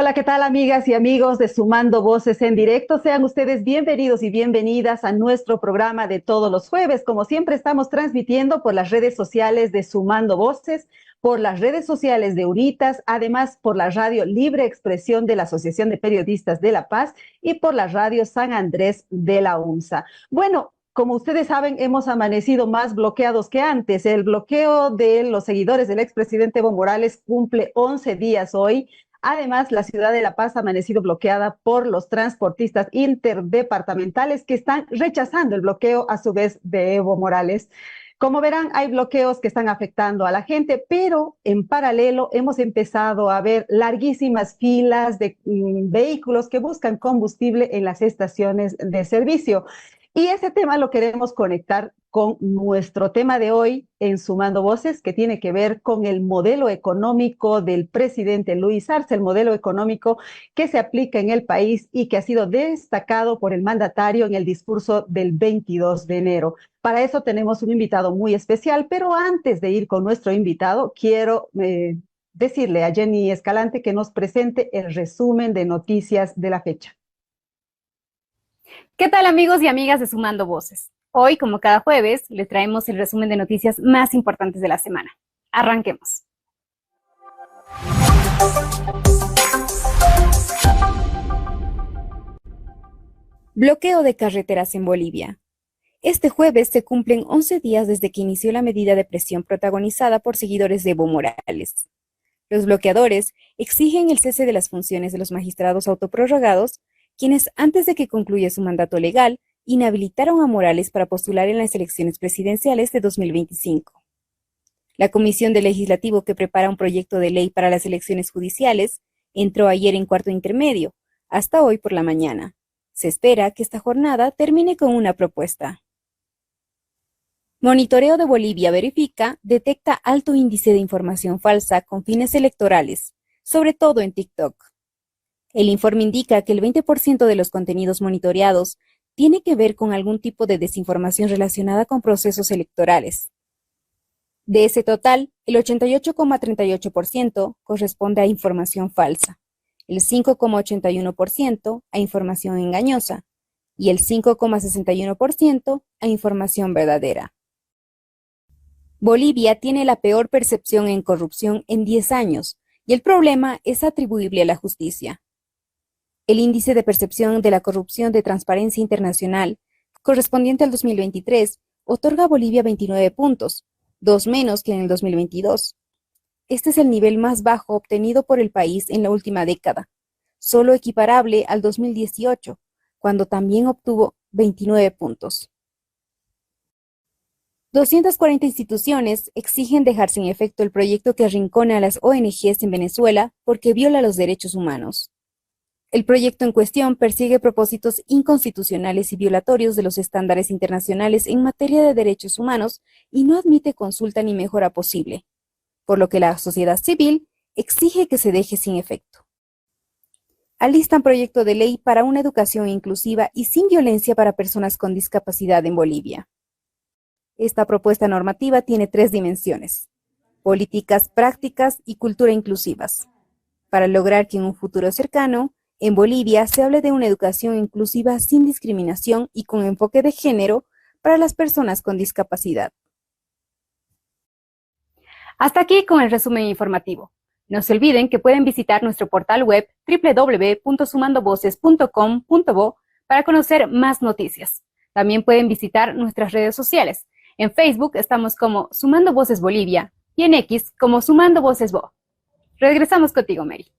Hola, ¿qué tal amigas y amigos de Sumando Voces en Directo? Sean ustedes bienvenidos y bienvenidas a nuestro programa de todos los jueves. Como siempre estamos transmitiendo por las redes sociales de Sumando Voces, por las redes sociales de Unitas, además por la radio Libre Expresión de la Asociación de Periodistas de La Paz y por la radio San Andrés de la UNSA. Bueno, como ustedes saben, hemos amanecido más bloqueados que antes. El bloqueo de los seguidores del expresidente Evo Morales cumple 11 días hoy. Además, la ciudad de La Paz ha amanecido bloqueada por los transportistas interdepartamentales que están rechazando el bloqueo a su vez de Evo Morales. Como verán, hay bloqueos que están afectando a la gente, pero en paralelo hemos empezado a ver larguísimas filas de vehículos que buscan combustible en las estaciones de servicio. Y ese tema lo queremos conectar con nuestro tema de hoy en Sumando Voces, que tiene que ver con el modelo económico del presidente Luis Arce, el modelo económico que se aplica en el país y que ha sido destacado por el mandatario en el discurso del 22 de enero. Para eso tenemos un invitado muy especial, pero antes de ir con nuestro invitado, quiero decirle a Jenny Escalante que nos presente el resumen de noticias de la fecha. ¿Qué tal amigos y amigas de Sumando Voces? Hoy, como cada jueves, les traemos el resumen de noticias más importantes de la semana. Arranquemos. Bloqueo de carreteras en Bolivia. Este jueves se cumplen 11 días desde que inició la medida de presión protagonizada por seguidores de Evo Morales. Los bloqueadores exigen el cese de las funciones de los magistrados autoprorrogados, quienes antes de que concluya su mandato legal, inhabilitaron a Morales para postular en las elecciones presidenciales de 2025. La Comisión de Legislativo que prepara un proyecto de ley para las elecciones judiciales entró ayer en cuarto intermedio, hasta hoy por la mañana. Se espera que esta jornada termine con una propuesta. Monitoreo de Bolivia verifica, detecta alto índice de información falsa con fines electorales, sobre todo en TikTok. El informe indica que el 20% de los contenidos monitoreados tiene que ver con algún tipo de desinformación relacionada con procesos electorales. De ese total, el 88,38% corresponde a información falsa, el 5,81% a información engañosa y el 5,61% a información verdadera. Bolivia tiene la peor percepción en corrupción en 10 años y el problema es atribuible a la justicia. El índice de percepción de la corrupción de Transparencia Internacional, correspondiente al 2023, otorga a Bolivia 29 puntos, 2 menos que en el 2022. Este es el nivel más bajo obtenido por el país en la última década, solo equiparable al 2018, cuando también obtuvo 29 puntos. 240 instituciones exigen dejar sin efecto el proyecto que arrincona a las ONGs en Venezuela porque viola los derechos humanos. El proyecto en cuestión persigue propósitos inconstitucionales y violatorios de los estándares internacionales en materia de derechos humanos y no admite consulta ni mejora posible, por lo que la sociedad civil exige que se deje sin efecto. Alistan proyecto de ley para una educación inclusiva y sin violencia para personas con discapacidad en Bolivia. Esta propuesta normativa tiene 3 dimensiones: políticas prácticas y cultura inclusivas, para lograr que en un futuro cercano, en Bolivia se hable de una educación inclusiva sin discriminación y con enfoque de género para las personas con discapacidad. Hasta aquí con el resumen informativo. No se olviden que pueden visitar nuestro portal web www.sumandovoces.com.bo para conocer más noticias. También pueden visitar nuestras redes sociales. En Facebook estamos como Sumando Voces Bolivia y en X como Sumando Voces Bo. Regresamos contigo, Mary.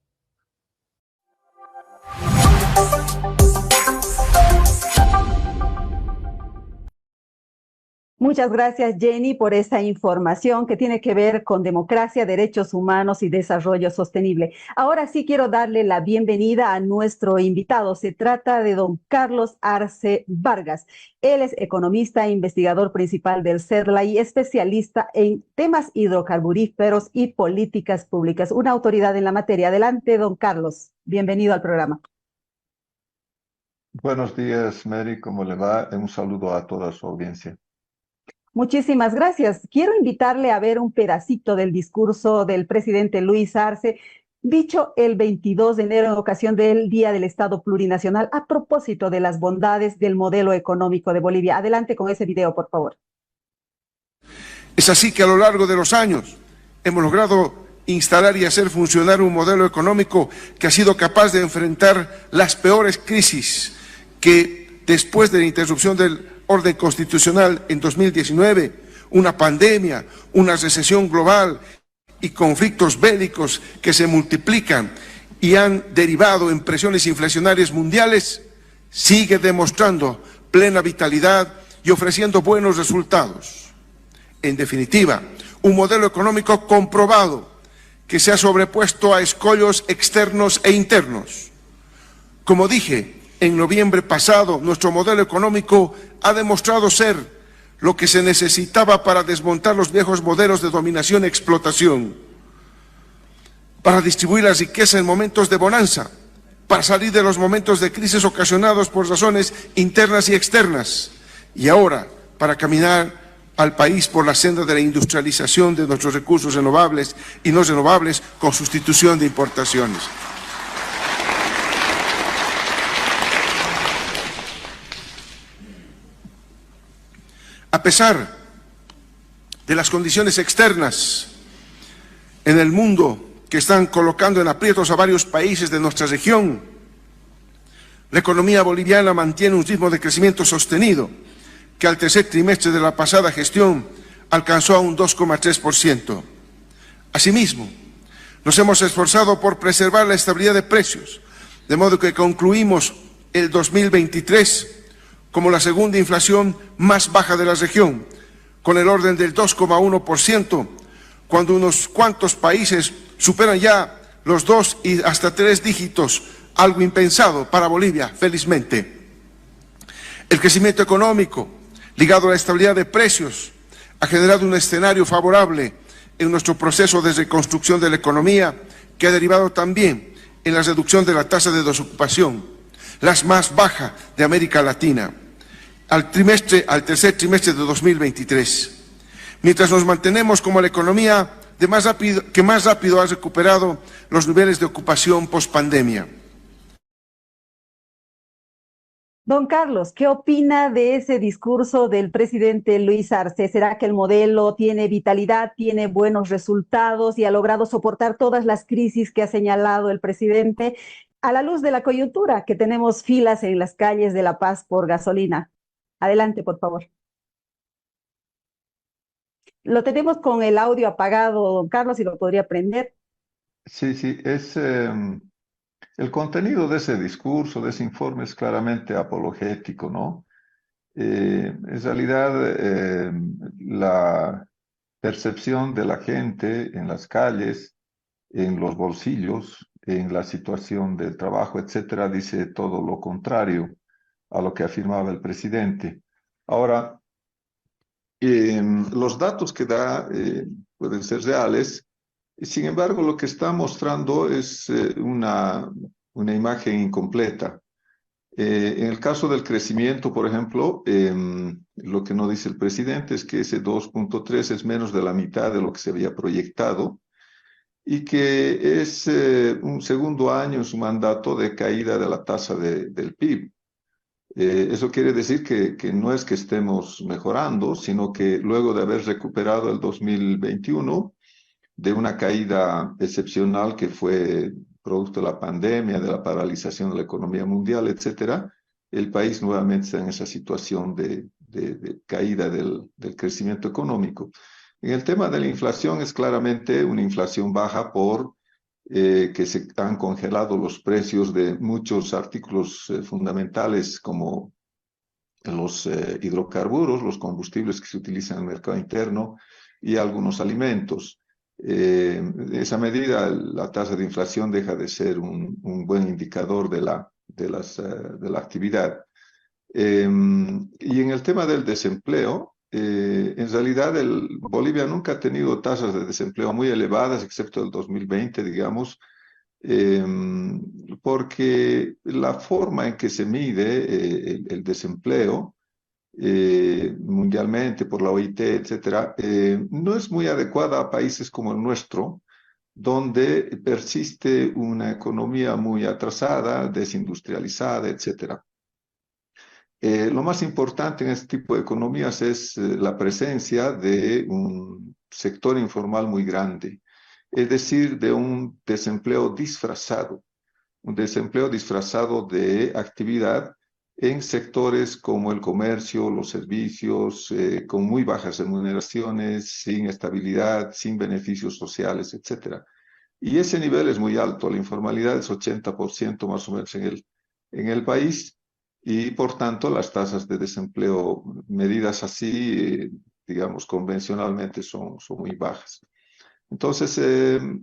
Muchas gracias, Jenny, por esta información que tiene que ver con democracia, derechos humanos y desarrollo sostenible. Ahora sí quiero darle la bienvenida a nuestro invitado. Se trata de don Carlos Arce Vargas. Él es economista e investigador principal del CERLA y especialista en temas hidrocarburíferos y políticas públicas. Una autoridad en la materia. Adelante, don Carlos. Bienvenido al programa. Buenos días, Mary, ¿cómo le va? Un saludo a toda su audiencia. Muchísimas gracias. Quiero invitarle a ver un pedacito del discurso del presidente Luis Arce, dicho el 22 de enero en ocasión del Día del Estado Plurinacional, a propósito de las bondades del modelo económico de Bolivia. Adelante con ese video, por favor. Es así que a lo largo de los años hemos logrado instalar y hacer funcionar un modelo económico que ha sido capaz de enfrentar las peores crisis que después de la interrupción del orden constitucional en 2019, una pandemia, una recesión global y conflictos bélicos que se multiplican y han derivado en presiones inflacionarias mundiales, sigue demostrando plena vitalidad y ofreciendo buenos resultados. En definitiva, un modelo económico comprobado que se ha sobrepuesto a escollos externos e internos. Como dije, en noviembre pasado, nuestro modelo económico ha demostrado ser lo que se necesitaba para desmontar los viejos modelos de dominación y explotación, para distribuir la riqueza en momentos de bonanza, para salir de los momentos de crisis ocasionados por razones internas y externas, y ahora para caminar al país por la senda de la industrialización de nuestros recursos renovables y no renovables con sustitución de importaciones. A pesar de las condiciones externas en el mundo que están colocando en aprietos a varios países de nuestra región, la economía boliviana mantiene un ritmo de crecimiento sostenido que al tercer trimestre de la pasada gestión alcanzó a un 2,3%. Asimismo, nos hemos esforzado por preservar la estabilidad de precios, de modo que concluimos el 2023 como la segunda inflación más baja de la región, con el orden del 2,1%, cuando unos cuantos países superan ya los 2 y hasta 3 dígitos, algo impensado para Bolivia, felizmente. El crecimiento económico, ligado a la estabilidad de precios, ha generado un escenario favorable en nuestro proceso de reconstrucción de la economía, que ha derivado también en la reducción de la tasa de desocupación, la más baja de América Latina, al tercer trimestre de 2023. Mientras nos mantenemos como la economía que más rápido ha recuperado los niveles de ocupación post-pandemia. Don Carlos, ¿qué opina de ese discurso del presidente Luis Arce? ¿Será que el modelo tiene vitalidad, tiene buenos resultados y ha logrado soportar todas las crisis que ha señalado el presidente a la luz de la coyuntura, que tenemos filas en las calles de La Paz por gasolina? Adelante, por favor. Lo tenemos con el audio apagado, don Carlos, si lo podría prender. Sí, el contenido de ese discurso, de ese informe es claramente apologético, ¿no? En realidad, la percepción de la gente en las calles, en los bolsillos, en la situación del trabajo, etcétera, dice todo lo contrario a lo que afirmaba el presidente. Ahora, los datos que da pueden ser reales, sin embargo, lo que está mostrando es una imagen incompleta. En el caso del crecimiento, por ejemplo, lo que no dice el presidente es que ese 2,3 es menos de la mitad de lo que se había proyectado y que es un segundo año en su mandato de caída de la tasa del PIB. Eso quiere decir que no es que estemos mejorando, sino que luego de haber recuperado el 2021 de una caída excepcional que fue producto de la pandemia, de la paralización de la economía mundial, etcétera, el país nuevamente está en esa situación de caída del crecimiento económico. En el tema de la inflación es claramente una inflación baja por que se han congelado los precios de muchos artículos fundamentales como los hidrocarburos, los combustibles que se utilizan en el mercado interno y algunos alimentos. En esa medida, la tasa de inflación deja de ser un buen indicador de la actividad. Y en el tema del desempleo, en realidad Bolivia nunca ha tenido tasas de desempleo muy elevadas, excepto el 2020, digamos, eh, porque la forma en que se mide el desempleo mundialmente por la OIT, etcétera, no es muy adecuada a países como el nuestro, donde persiste una economía muy atrasada, desindustrializada, etcétera. Lo más importante en este tipo de economías es la presencia de un sector informal muy grande, es decir, de un desempleo disfrazado de actividad en sectores como el comercio, los servicios, con muy bajas remuneraciones, sin estabilidad, sin beneficios sociales, etc. Y ese nivel es muy alto, la informalidad es 80% más o menos en el país, y por tanto las tasas de desempleo medidas así, digamos, convencionalmente son muy bajas. Entonces,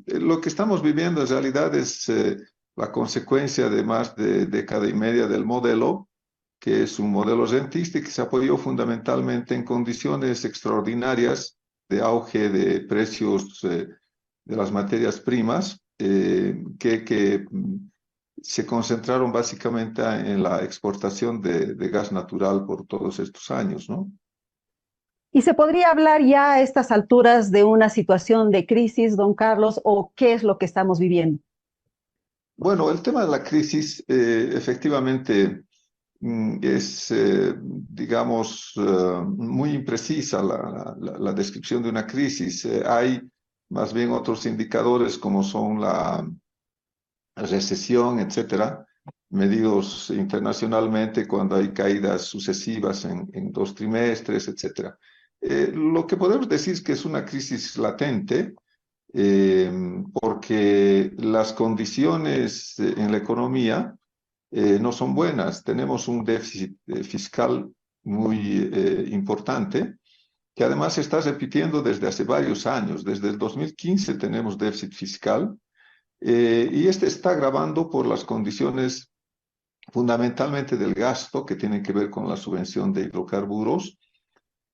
lo que estamos viviendo en realidad es la consecuencia de más de década y media del modelo, que es un modelo rentista y que se apoyó fundamentalmente en condiciones extraordinarias de auge de precios de las materias primas, que se concentraron básicamente en la exportación de gas natural por todos estos años, ¿no? ¿Y se podría hablar ya a estas alturas de una situación de crisis, don Carlos, o qué es lo que estamos viviendo? Bueno, el tema de la crisis efectivamente es, digamos, muy imprecisa la descripción de una crisis. Hay más bien otros indicadores como son la recesión, etcétera, medidos internacionalmente cuando hay caídas sucesivas en 2 trimestres, etcétera. Lo que podemos decir es que es una crisis latente, eh, porque las condiciones en la economía no son buenas. Tenemos un déficit fiscal muy importante, que además se está repitiendo desde hace varios años. Desde el 2015 tenemos déficit fiscal, y este está agravando por las condiciones fundamentalmente del gasto, que tienen que ver con la subvención de hidrocarburos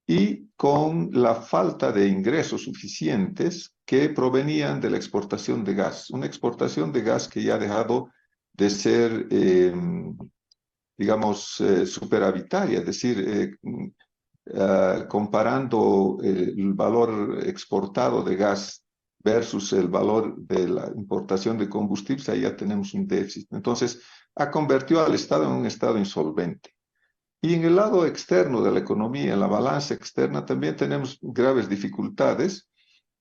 y con la falta de ingresos suficientes que provenían de la exportación de gas. Una exportación de gas que ya ha dejado de ser, digamos, superavitaria, es decir, comparando el valor exportado de gas versus el valor de la importación de combustibles, ahí ya tenemos un déficit. Entonces, ha convertido al Estado en un Estado insolvente. Y en el lado externo de la economía, en la balanza externa, también tenemos graves dificultades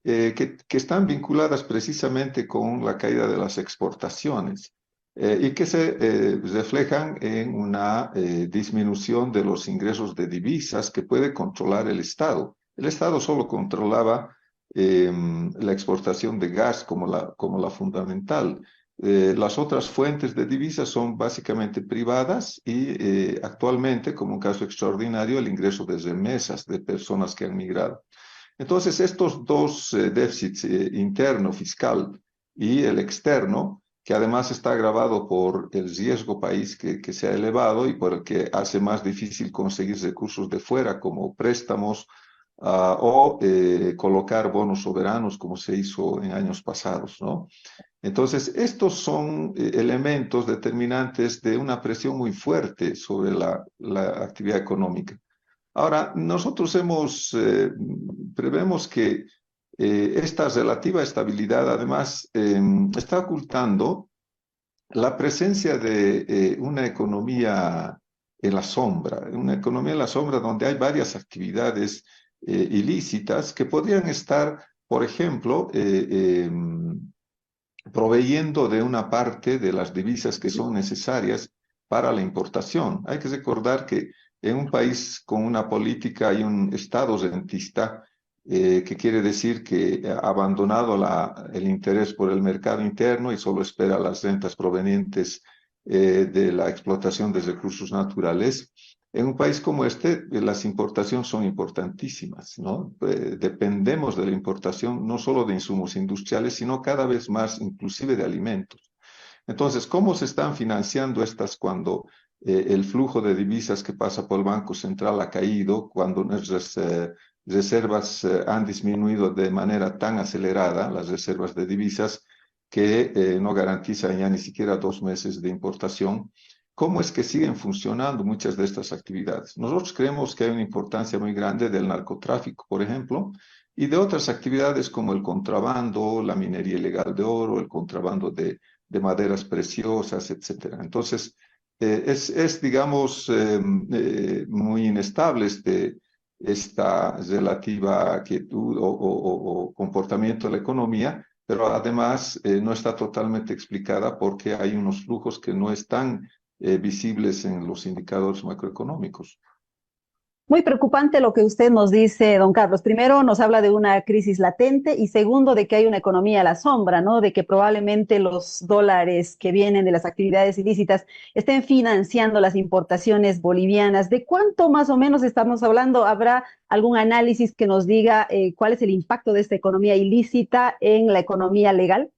que están vinculadas precisamente con la caída de las exportaciones y que se reflejan en una disminución de los ingresos de divisas que puede controlar el Estado. El Estado solo controlaba la exportación de gas como la fundamental. Las otras fuentes de divisas son básicamente privadas y actualmente, como un caso extraordinario, el ingreso de remesas de personas que han migrado. Entonces, estos dos déficits, interno, fiscal, y el externo, que además está agravado por el riesgo país que se ha elevado y por el que hace más difícil conseguir recursos de fuera, como préstamos o colocar bonos soberanos, como se hizo en años pasados, ¿no? Entonces, estos son elementos determinantes de una presión muy fuerte sobre la actividad económica. Ahora, nosotros prevemos que esta relativa estabilidad además está ocultando la presencia de una economía en la sombra donde hay varias actividades ilícitas que podrían estar, por ejemplo, proveyendo de una parte de las divisas que son necesarias para la importación. Hay que recordar que en un país con una política y un Estado rentista, que quiere decir que ha abandonado el interés por el mercado interno y solo espera las rentas provenientes de la explotación de recursos naturales, En un país como este, las importaciones son importantísimas, ¿no? Dependemos de la importación no solo de insumos industriales, sino cada vez más inclusive de alimentos. Entonces, ¿cómo se están financiando estas cuando el flujo de divisas que pasa por el Banco Central ha caído, cuando nuestras reservas han disminuido de manera tan acelerada, las reservas de divisas, que no garantizan ya ni siquiera 2 meses de importación? ¿Cómo es que siguen funcionando muchas de estas actividades? Nosotros creemos que hay una importancia muy grande del narcotráfico, por ejemplo, y de otras actividades como el contrabando, la minería ilegal de oro, el contrabando de maderas preciosas, etcétera. Entonces, digamos, muy inestable esta relativa quietud o comportamiento de la economía, pero además no está totalmente explicada porque hay unos flujos que no están visibles en los indicadores macroeconómicos. Muy preocupante lo que usted nos dice, don Carlos. Primero, nos habla de una crisis latente y segundo, de que hay una economía a la sombra, ¿no? De que probablemente los dólares que vienen de las actividades ilícitas estén financiando las importaciones bolivianas. ¿De cuánto más o menos estamos hablando? ¿Habrá algún análisis que nos diga cuál es el impacto de esta economía ilícita en la economía legal?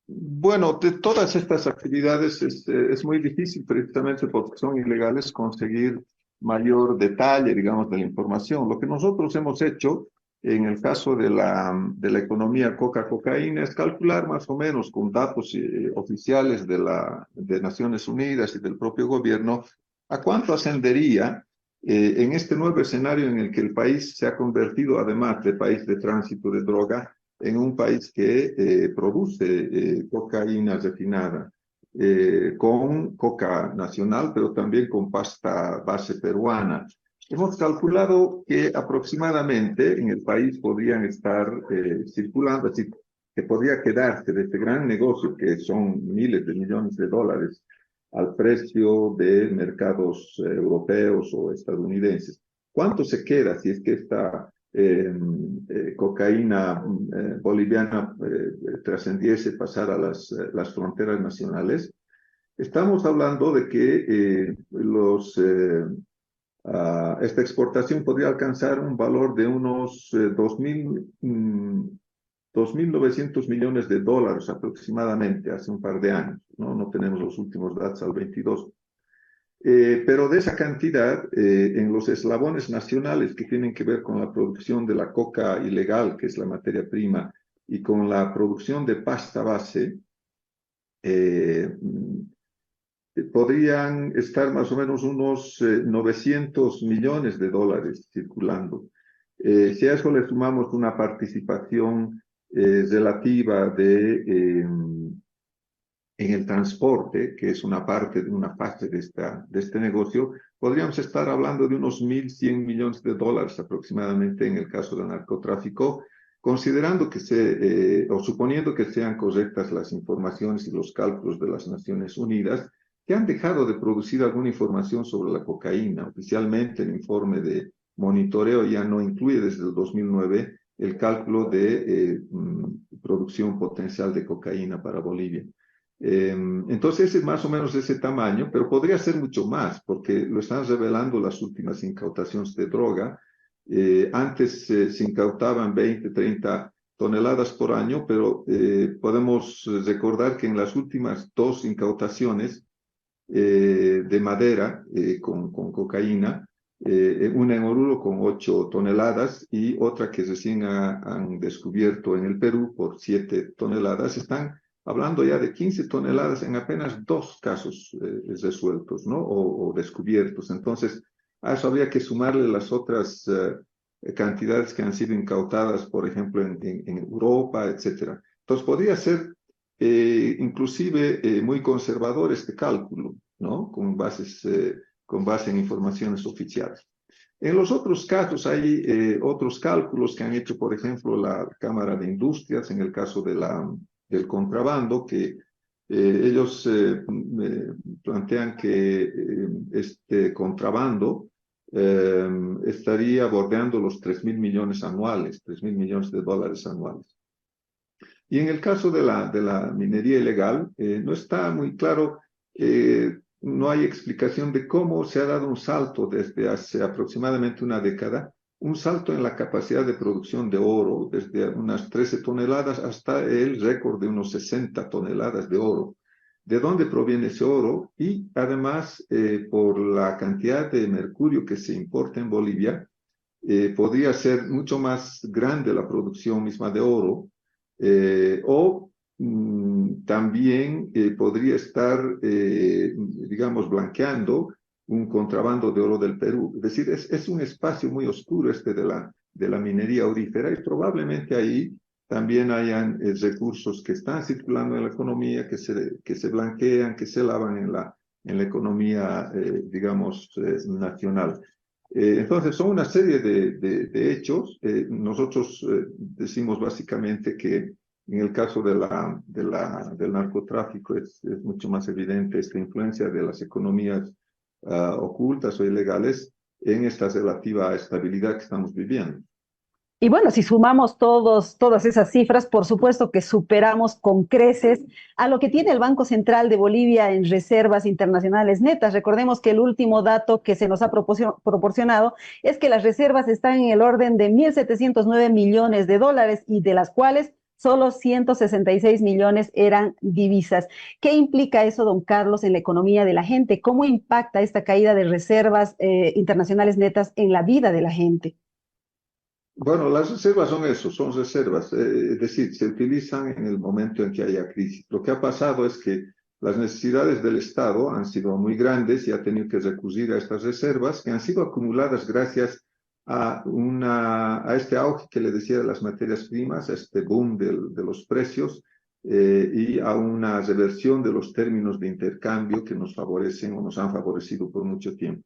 Bueno, de todas estas actividades es muy difícil, precisamente porque son ilegales, conseguir mayor detalle, digamos, de la información. Lo que nosotros hemos hecho en el caso de la economía cocaína es calcular más o menos con datos oficiales de Naciones Unidas y del propio gobierno a cuánto ascendería en este nuevo escenario en el que el país se ha convertido, además de país de tránsito de droga, en un país que produce cocaína refinada, con coca nacional, pero también con pasta base peruana. Hemos calculado que aproximadamente en el país podrían estar circulando, así que podría quedarse de este gran negocio, que son miles de millones de dólares, al precio de mercados europeos o estadounidenses. ¿Cuánto se queda si es que esta cocaína boliviana trascendiese, pasar a las fronteras nacionales? Estamos hablando de que esta exportación podría alcanzar un valor de unos 2.900 millones de dólares aproximadamente hace un par de años, ¿no? No tenemos los últimos datos al 22. Pero de esa cantidad, en los eslabones nacionales que tienen que ver con la producción de la coca ilegal, que es la materia prima, y con la producción de pasta base, podrían estar más o menos unos 900 millones de dólares circulando. Si a eso le sumamos una participación relativa en el transporte, que es una parte de una fase de este negocio, podríamos estar hablando de unos 1.100 millones de dólares aproximadamente en el caso del narcotráfico, considerando o suponiendo que sean correctas las informaciones y los cálculos de las Naciones Unidas, que han dejado de producir alguna información sobre la cocaína. Oficialmente el informe de monitoreo ya no incluye desde el 2009 el cálculo de producción potencial de cocaína para Bolivia. Entonces es más o menos de ese tamaño, pero podría ser mucho más, porque lo están revelando las últimas incautaciones de droga. Antes se incautaban 20, 30 toneladas por año, pero podemos recordar que en las últimas 2 incautaciones de madera con cocaína, una en Oruro con 8 toneladas y otra que recién han descubierto en el Perú por 7 toneladas, están hablando ya de 15 toneladas en apenas 2 casos resueltos, ¿no? O descubiertos. Entonces, a eso habría que sumarle las otras cantidades que han sido incautadas, por ejemplo, en Europa, etcétera. Entonces, podría ser inclusive muy conservador este cálculo, ¿no? Con base en informaciones oficiales. En los otros casos hay otros cálculos que han hecho, por ejemplo, la Cámara de Industrias, en el caso del contrabando, que ellos plantean que este contrabando estaría bordeando los 3.000 millones anuales, 3.000 millones de dólares anuales. Y en el caso de la minería ilegal, no está muy claro no hay explicación de cómo se ha dado un salto desde hace aproximadamente una década, un salto en la capacidad de producción de oro, desde unas 13 toneladas hasta el récord de unos 60 toneladas de oro. ¿De dónde proviene ese oro? Y además, por la cantidad de mercurio que se importa en Bolivia, podría ser mucho más grande la producción misma de oro, o también podría estar, digamos, blanqueando un contrabando de oro del Perú. Es decir, es un espacio muy oscuro este de la minería aurífera, y probablemente ahí también hayan recursos que están circulando en la economía, que se blanquean, que se lavan en la economía, digamos, nacional. Entonces, son una serie de hechos. Nosotros decimos básicamente que en el caso del narcotráfico es mucho más evidente esta influencia de las economías ocultas o ilegales en esta relativa estabilidad que estamos viviendo. Y bueno, si sumamos todas esas cifras, por supuesto que superamos con creces a lo que tiene el Banco Central de Bolivia en reservas internacionales netas. Recordemos que el último dato que se nos ha proporcionado es que las reservas están en el orden de 1.709 millones de dólares, y de las cuales solo 166 millones eran divisas. ¿Qué implica eso, don Carlos, en la economía de la gente? ¿Cómo impacta esta caída de reservas internacionales netas en la vida de la gente? Bueno, las reservas son eso, son reservas, es decir, se utilizan en el momento en que haya crisis. Lo que ha pasado es que las necesidades del Estado han sido muy grandes y ha tenido que recurrir a estas reservas, que han sido acumuladas gracias a este auge que le decía de las materias primas, a este boom de los precios, y a una reversión de los términos de intercambio que nos favorecen o nos han favorecido por mucho tiempo.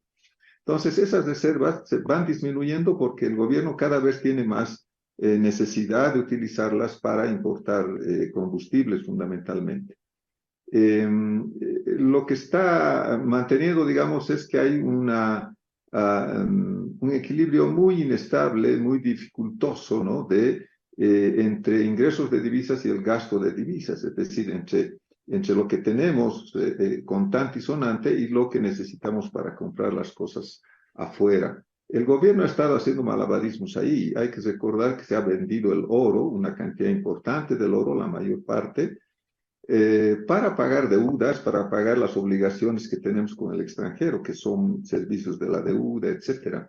Entonces, esas reservas se van disminuyendo porque el gobierno cada vez tiene más necesidad de utilizarlas para importar combustibles fundamentalmente. Lo que está manteniendo, digamos, es que hay un equilibrio muy inestable, muy dificultoso, ¿no? Entre ingresos de divisas y el gasto de divisas, es decir, entre lo que tenemos contante y sonante y lo que necesitamos para comprar las cosas afuera. El gobierno ha estado haciendo malabarismos ahí. Hay que recordar que se ha vendido el oro, una cantidad importante del oro, la mayor parte, para pagar deudas, para pagar las obligaciones que tenemos con el extranjero, que son servicios de la deuda, etc.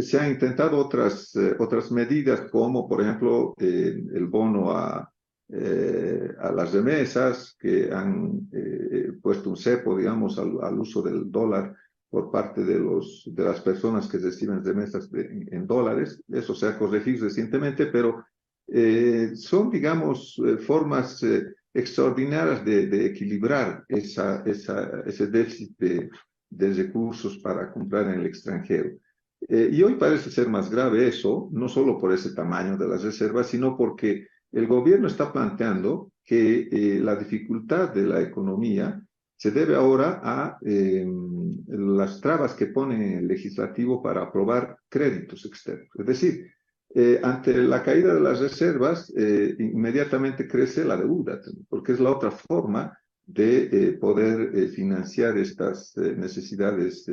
Se han intentado otras medidas, como por ejemplo el bono a las remesas, que han puesto un cepo, digamos, al uso del dólar por parte de las personas que reciben remesas en dólares. Eso se ha corregido recientemente, pero son, digamos, formas extraordinarias de equilibrar ese déficit de recursos para comprar en el extranjero. Y hoy parece ser más grave eso, no solo por ese tamaño de las reservas, sino porque el gobierno está planteando que la dificultad de la economía se debe ahora a las trabas que pone el legislativo para aprobar créditos externos. Es decir, ante la caída de las reservas, inmediatamente crece la deuda, porque es la otra forma de poder financiar estas necesidades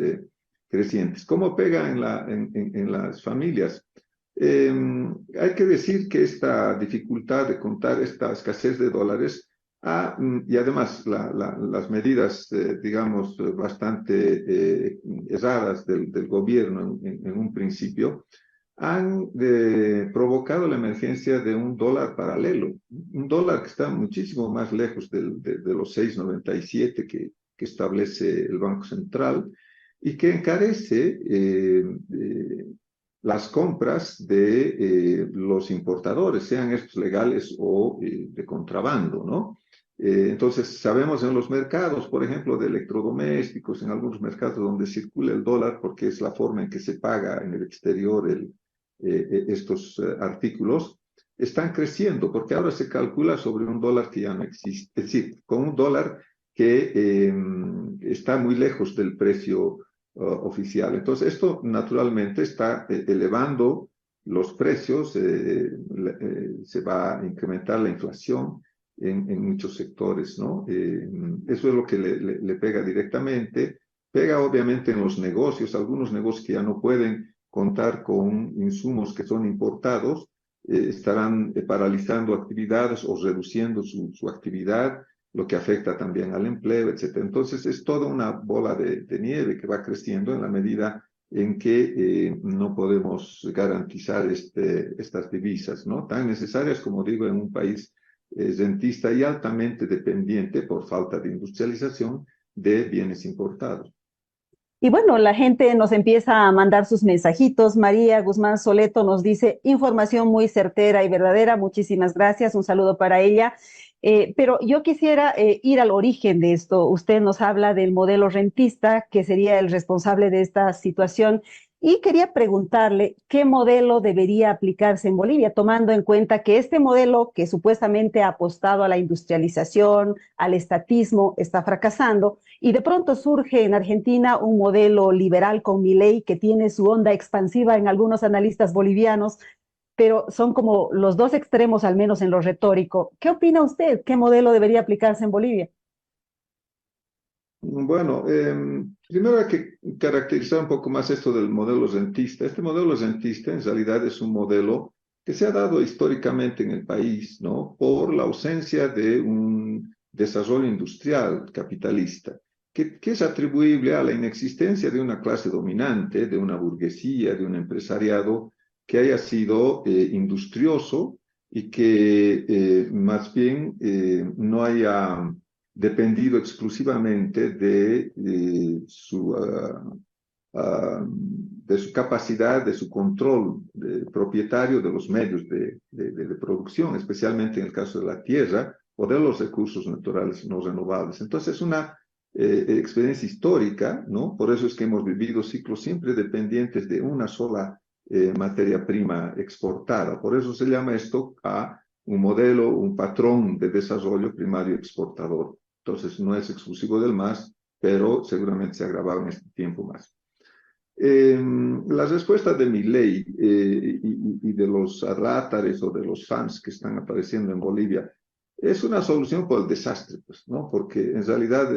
crecientes. ¿Cómo pega en las familias? Hay que decir que esta dificultad de contar esta escasez de dólares y además las medidas, digamos, bastante erradas del gobierno en un principio, han provocado la emergencia de un dólar paralelo, un dólar que está muchísimo más lejos de los 6,97 que establece el Banco Central, y que encarece las compras de los importadores, sean estos legales o de contrabando, ¿no? Entonces, sabemos en los mercados, por ejemplo, de electrodomésticos, en algunos mercados donde circula el dólar, porque es la forma en que se paga en el exterior estos artículos, están creciendo, porque ahora se calcula sobre un dólar que ya no existe, es decir, con un dólar que está muy lejos del precio oficial. Entonces, esto naturalmente está elevando los precios, se va a incrementar la inflación, en muchos sectores, ¿no? Eso es lo que le pega directamente. Pega obviamente en los negocios, algunos negocios que ya no pueden contar con insumos que son importados, estarán paralizando actividades o reduciendo su actividad, lo que afecta también al empleo, etc. Entonces es toda una bola de nieve que va creciendo en la medida en que no podemos garantizar estas divisas, ¿no? Tan necesarias, como digo, en un país rentista y altamente dependiente por falta de industrialización de bienes importados. Y bueno, la gente nos empieza a mandar sus mensajitos. María Guzmán Soleto nos dice información muy certera y verdadera. Muchísimas gracias. Un saludo para ella. Pero yo quisiera ir al origen de esto. Usted nos habla del modelo rentista, que sería el responsable de esta situación. Y quería preguntarle qué modelo debería aplicarse en Bolivia, tomando en cuenta que este modelo, que supuestamente ha apostado a la industrialización, al estatismo, está fracasando. Y de pronto surge en Argentina un modelo liberal con Milei que tiene su onda expansiva en algunos analistas bolivianos, pero son como los dos extremos, al menos en lo retórico. ¿Qué opina usted? ¿Qué modelo debería aplicarse en Bolivia? Bueno, primero hay que caracterizar un poco más esto del modelo rentista. Este modelo rentista en realidad es un modelo que se ha dado históricamente en el país, ¿no? Por la ausencia de un desarrollo industrial capitalista, que es atribuible a la inexistencia de una clase dominante, de una burguesía, de un empresariado que haya sido industrioso y que más bien no haya dependido exclusivamente de su capacidad, de su control propietario de los medios de producción, especialmente en el caso de la tierra o de los recursos naturales no renovables. Entonces, es una experiencia histórica, ¿no? Por eso es que hemos vivido ciclos siempre dependientes de una sola materia prima exportada. Por eso se llama esto a un modelo, un patrón de desarrollo primario exportador. Entonces, no es exclusivo del MAS, pero seguramente se ha agravado en este tiempo más. La respuesta de Milei y de los arrátares o de los fans que están apareciendo en Bolivia es una solución por el desastre, pues, ¿no? Porque en realidad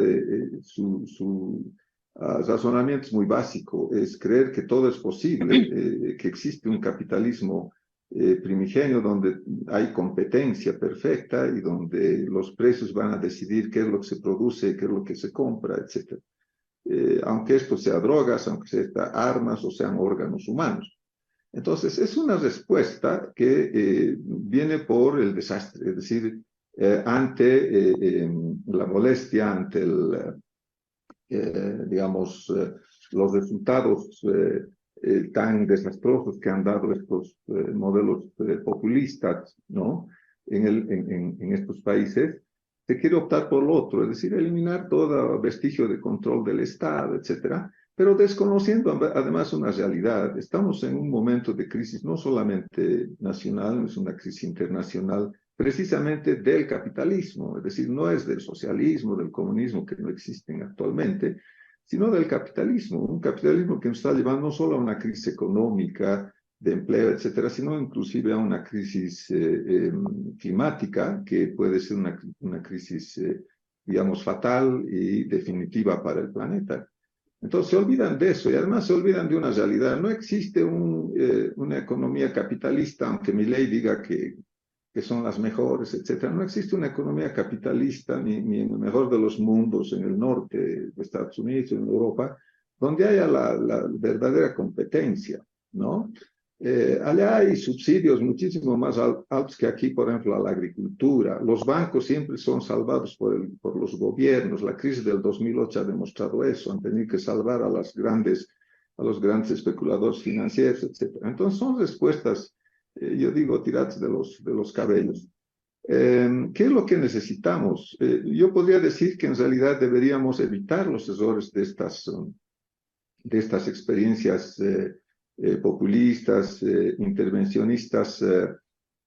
su razonamiento es muy básico, es creer que todo es posible, que existe un capitalismo primigenio donde hay competencia perfecta y donde los precios van a decidir qué es lo que se produce, qué es lo que se compra, etc. Aunque esto sea drogas, aunque sea armas o sean órganos humanos. Entonces, es una respuesta que viene por el desastre, es decir, ante la molestia, ante digamos, los resultados tan desastrosos que han dado estos modelos populistas, ¿no? En estos países, se quiere optar por lo otro, es decir, eliminar todo vestigio de control del Estado, etcétera, pero desconociendo además una realidad. Estamos en un momento de crisis no solamente nacional, es una crisis internacional, precisamente del capitalismo, es decir, no es del socialismo, del comunismo que no existen actualmente, sino del capitalismo, un capitalismo que nos está llevando no solo a una crisis económica, de empleo, etcétera, sino inclusive a una crisis climática que puede ser una crisis, digamos, fatal y definitiva para el planeta. Entonces se olvidan de eso y además se olvidan de una realidad. No existe una economía capitalista, aunque Milei diga que son las mejores, etcétera. No existe una economía capitalista ni en el mejor de los mundos, en el norte de Estados Unidos, en Europa, donde haya la verdadera competencia, ¿no? Allá hay subsidios muchísimo más altos que aquí, por ejemplo, a la agricultura. Los bancos siempre son salvados por los gobiernos. La crisis del 2008 ha demostrado eso. Han tenido que salvar a los grandes especuladores financieros, etcétera. Entonces son respuestas, yo digo, tiradas de los cabellos. ¿Qué es lo que necesitamos? Yo podría decir que en realidad deberíamos evitar los errores de estas experiencias populistas, intervencionistas,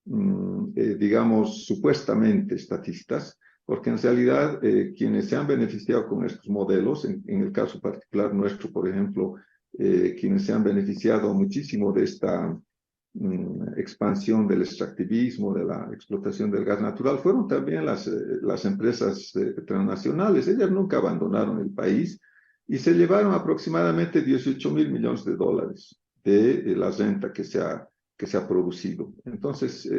digamos, supuestamente estatistas, porque en realidad quienes se han beneficiado con estos modelos, en el caso particular nuestro, por ejemplo, quienes se han beneficiado muchísimo de expansión del extractivismo, de la explotación del gas natural, fueron también las empresas transnacionales. Ellas nunca abandonaron el país y se llevaron aproximadamente 18.000 millones de dólares de la renta que se ha producido. Entonces,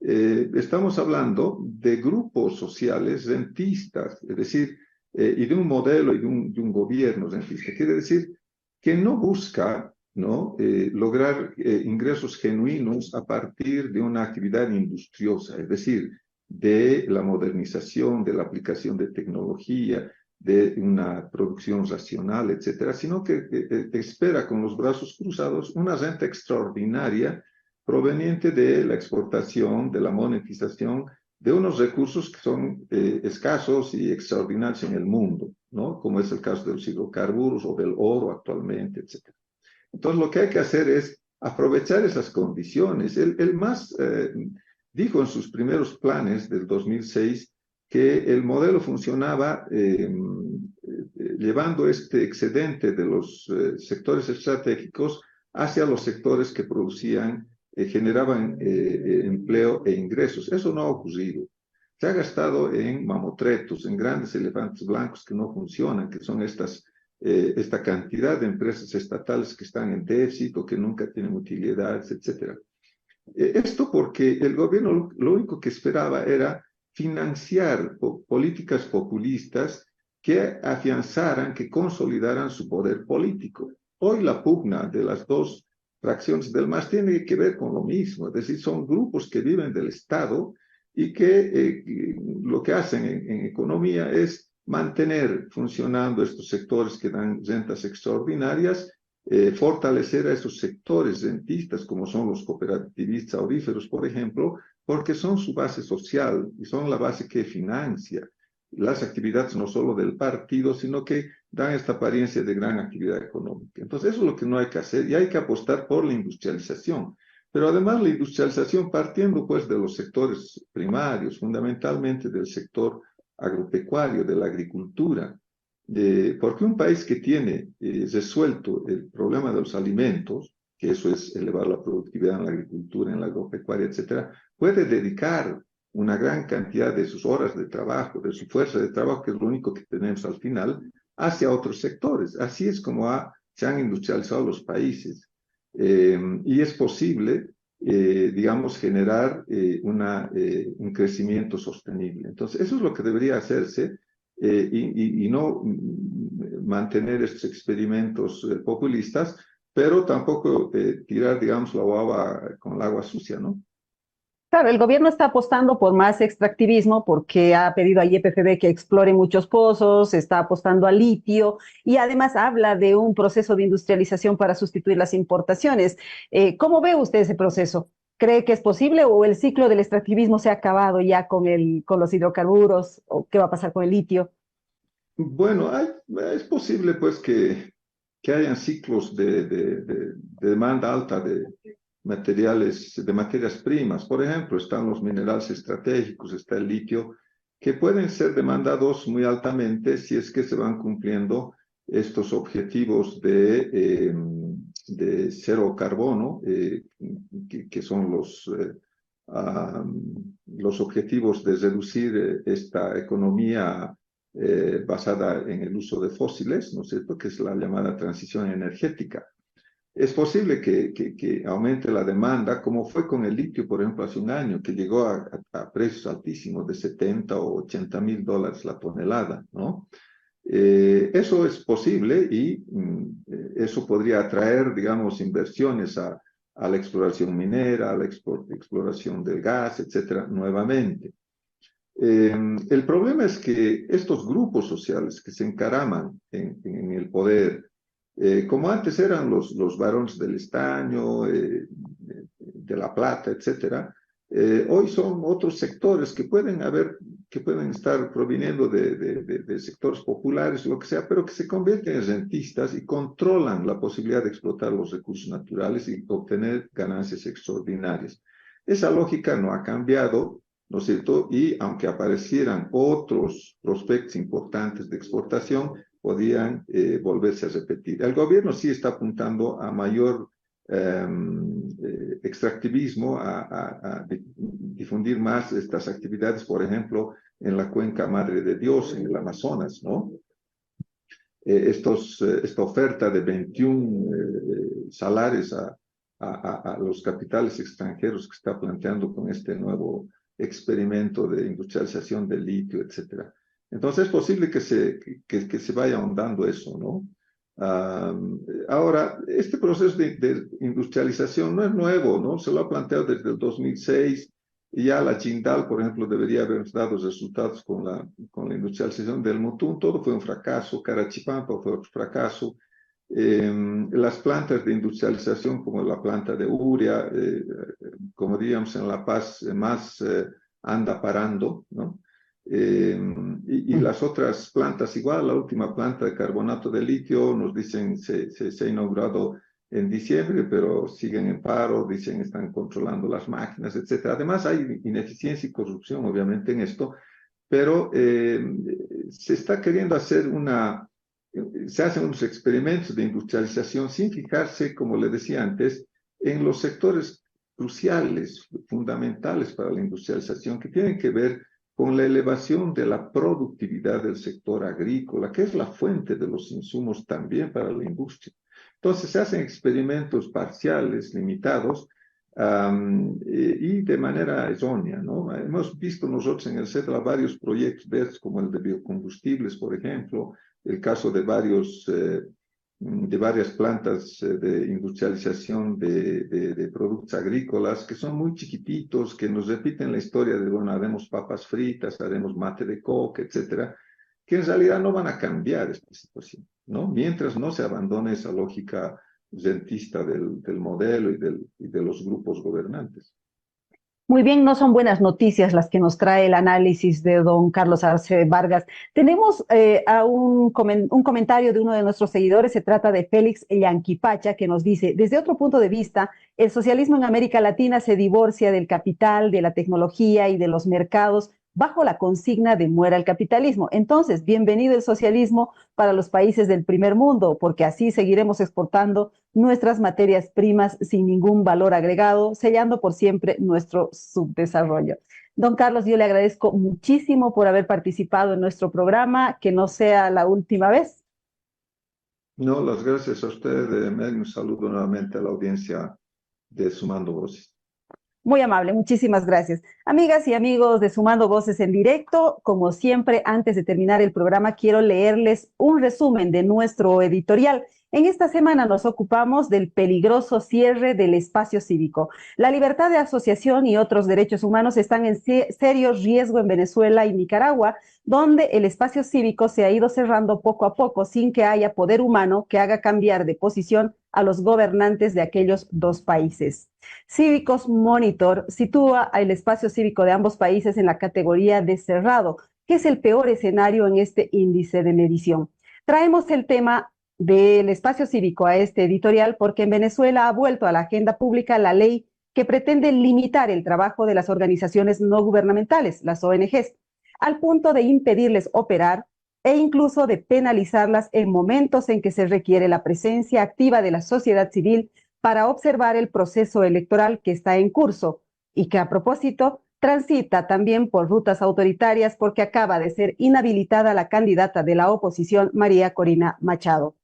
estamos hablando de grupos sociales rentistas, es decir, y de un modelo y de un gobierno rentista. Quiere decir que no busca, ¿no?, lograr ingresos genuinos a partir de una actividad industriosa, es decir, de la modernización, de la aplicación de tecnología, de una producción racional, etcétera, sino que espera con los brazos cruzados una renta extraordinaria proveniente de la exportación, de la monetización de unos recursos que son escasos y extraordinarios en el mundo, ¿no?, como es el caso de los hidrocarburos o del oro actualmente, etcétera. Entonces, lo que hay que hacer es aprovechar esas condiciones. Él más dijo en sus primeros planes del 2006 que el modelo funcionaba llevando este excedente de los sectores estratégicos hacia los sectores que producían, generaban empleo e ingresos. Eso no ha ocurrido. Se ha gastado en mamotretos, en grandes elefantes blancos que no funcionan, que son esta cantidad de empresas estatales que están en déficit o que nunca tienen utilidades, etc. Esto porque el gobierno lo único que esperaba era financiar políticas populistas que afianzaran, que consolidaran su poder político. Hoy la pugna de las dos fracciones del MAS tiene que ver con lo mismo, es decir, son grupos que viven del Estado y que lo que hacen en economía es mantener funcionando estos sectores que dan rentas extraordinarias, fortalecer a esos sectores rentistas como son los cooperativistas auríferos, por ejemplo, porque son su base social y son la base que financia las actividades no solo del partido, sino que dan esta apariencia de gran actividad económica. Entonces, eso es lo que no hay que hacer y hay que apostar por la industrialización. Pero además la industrialización partiendo pues de los sectores primarios, fundamentalmente del sector agropecuario, de la agricultura, porque un país que tiene resuelto el problema de los alimentos, que eso es elevar la productividad en la agricultura, en la agropecuaria, etcétera, puede dedicar una gran cantidad de sus horas de trabajo, de su fuerza de trabajo, que es lo único que tenemos al final, hacia otros sectores. Así es como se han industrializado los países. Y es posible, digamos, generar un crecimiento sostenible. Entonces, eso es lo que debería hacerse y no mantener estos experimentos populistas, pero tampoco tirar, digamos, la baba con el agua sucia, ¿no? Claro, el gobierno está apostando por más extractivismo porque ha pedido a YPFB que explore muchos pozos, está apostando al litio y además habla de un proceso de industrialización para sustituir las importaciones. ¿Cómo ve usted ese proceso? ¿Cree que es posible o el ciclo del extractivismo se ha acabado ya con los hidrocarburos o qué va a pasar con el litio? Bueno, es posible pues que hayan ciclos de demanda alta de materias primas. Por ejemplo, están los minerales estratégicos, está el litio, que pueden ser demandados muy altamente si es que se van cumpliendo estos objetivos de cero carbono, que son los objetivos de reducir esta economía basada en el uso de fósiles, ¿no es cierto?, que es la llamada transición energética. Es posible que aumente la demanda, como fue con el litio, por ejemplo, hace un año, que llegó a precios altísimos de 70 o 80 mil dólares la tonelada, ¿no? Eso es posible y eso podría atraer, digamos, inversiones a la exploración minera, a la exploración del gas, etcétera, nuevamente. El problema es que estos grupos sociales que se encaraman en el poder, como antes eran los varones del estaño, de la plata, etcétera, hoy son otros sectores que pueden estar proviniendo de sectores populares, lo que sea, pero que se convierten en rentistas y controlan la posibilidad de explotar los recursos naturales y obtener ganancias extraordinarias. Esa lógica no ha cambiado, ¿no es cierto? Y aunque aparecieran otros prospectos importantes de exportación, podían volverse a repetir. El gobierno sí está apuntando a mayor extractivismo a difundir más estas actividades, por ejemplo, en la cuenca Madre de Dios, en el Amazonas, ¿no? Esta oferta de 21 salares a los capitales extranjeros que está planteando con este nuevo experimento de industrialización del litio, etcétera. Entonces es posible que se vaya ahondando eso, ¿no? Ahora, este proceso de industrialización no es nuevo, ¿no? Se lo ha planteado desde el 2006 y ya la Jindal, por ejemplo, debería haber dado resultados con la industrialización del Mutún. Todo fue un fracaso. Carachipampa fue otro fracaso. Las plantas de industrialización como la planta de Uria, como diríamos en La Paz, más anda parando, ¿no? Y las otras plantas igual, la última planta de carbonato de litio, nos dicen se ha inaugurado en diciembre, pero siguen en paro, dicen están controlando las máquinas, etc. Además hay ineficiencia y corrupción obviamente en esto, pero se está queriendo hacer se hacen unos experimentos de industrialización sin fijarse, como le decía antes, en los sectores cruciales, fundamentales para la industrialización, que tienen que ver con la elevación de la productividad del sector agrícola, que es la fuente de los insumos también para la industria. Entonces se hacen experimentos parciales, limitados, y de manera errónea, ¿no? Hemos visto nosotros en el CETRA varios proyectos de estos, como el de biocombustibles, por ejemplo, el caso de varias plantas de industrialización de productos agrícolas que son muy chiquititos, que nos repiten la historia de, bueno, haremos papas fritas, haremos mate de coca, etcétera, que en realidad no van a cambiar esta situación, ¿no? Mientras no se abandone esa lógica rentista del modelo y de los grupos gobernantes. Muy bien, no son buenas noticias las que nos trae el análisis de don Carlos Arce Vargas. Tenemos un comentario de uno de nuestros seguidores, se trata de Félix Llanquipacha, que nos dice, desde otro punto de vista, el socialismo en América Latina se divorcia del capital, de la tecnología y de los mercados bajo la consigna de muera el capitalismo. Entonces, bienvenido el socialismo para los países del primer mundo, porque así seguiremos exportando nuestras materias primas sin ningún valor agregado, sellando por siempre nuestro subdesarrollo. Don Carlos, yo le agradezco muchísimo por haber participado en nuestro programa, que no sea la última vez. No, las gracias a usted, un saludo nuevamente a la audiencia de Sumando Voces. Muy amable, muchísimas gracias. Amigas y amigos de Sumando Voces en Directo, como siempre, antes de terminar el programa, quiero leerles un resumen de nuestro editorial. En esta semana nos ocupamos del peligroso cierre del espacio cívico. La libertad de asociación y otros derechos humanos están en serio riesgo en Venezuela y Nicaragua, donde el espacio cívico se ha ido cerrando poco a poco sin que haya poder humano que haga cambiar de posición a los gobernantes de aquellos dos países. Cívicos Monitor sitúa al espacio cívico de ambos países en la categoría de cerrado, que es el peor escenario en este índice de medición. Traemos el tema del espacio cívico a este editorial porque en Venezuela ha vuelto a la agenda pública la ley que pretende limitar el trabajo de las organizaciones no gubernamentales, las ONGs, al punto de impedirles operar e incluso de penalizarlas en momentos en que se requiere la presencia activa de la sociedad civil para observar el proceso electoral que está en curso y que, a propósito, transita también por rutas autoritarias porque acaba de ser inhabilitada la candidata de la oposición, María Corina Machado.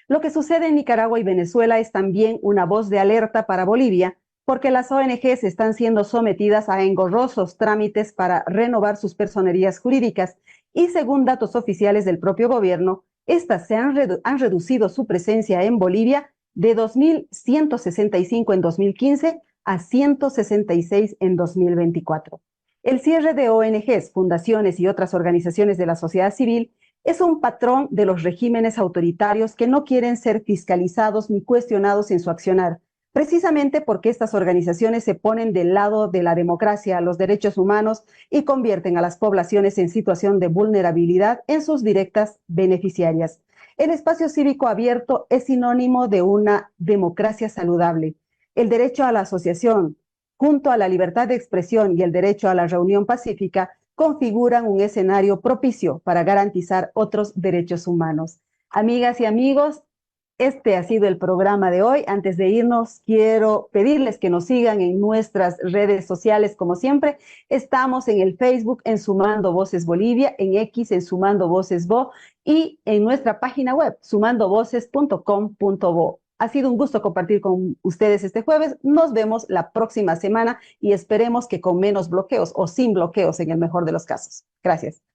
Lo que sucede en Nicaragua y Venezuela es también una voz de alerta para Bolivia, porque las ONGs están siendo sometidas a engorrosos trámites para renovar sus personerías jurídicas y, según datos oficiales del propio gobierno, estas han reducido su presencia en Bolivia de 2.165 en 2015 a 166 en 2024. El cierre de ONGs, fundaciones y otras organizaciones de la sociedad civil es un patrón de los regímenes autoritarios que no quieren ser fiscalizados ni cuestionados en su accionar, precisamente porque estas organizaciones se ponen del lado de la democracia, los derechos humanos y convierten a las poblaciones en situación de vulnerabilidad en sus directas beneficiarias. El espacio cívico abierto es sinónimo de una democracia saludable. El derecho a la asociación, junto a la libertad de expresión y el derecho a la reunión pacífica, configuran un escenario propicio para garantizar otros derechos humanos. Amigas y amigos, Este ha sido el programa de hoy. Antes de irnos, quiero pedirles que nos sigan en nuestras redes sociales, como siempre. Estamos en el Facebook en Sumando Voces Bolivia, en X en Sumando Voces Bo y en nuestra página web sumandovoces.com.bo. Ha sido un gusto compartir con ustedes este jueves. Nos vemos la próxima semana y esperemos que con menos bloqueos o sin bloqueos en el mejor de los casos. Gracias.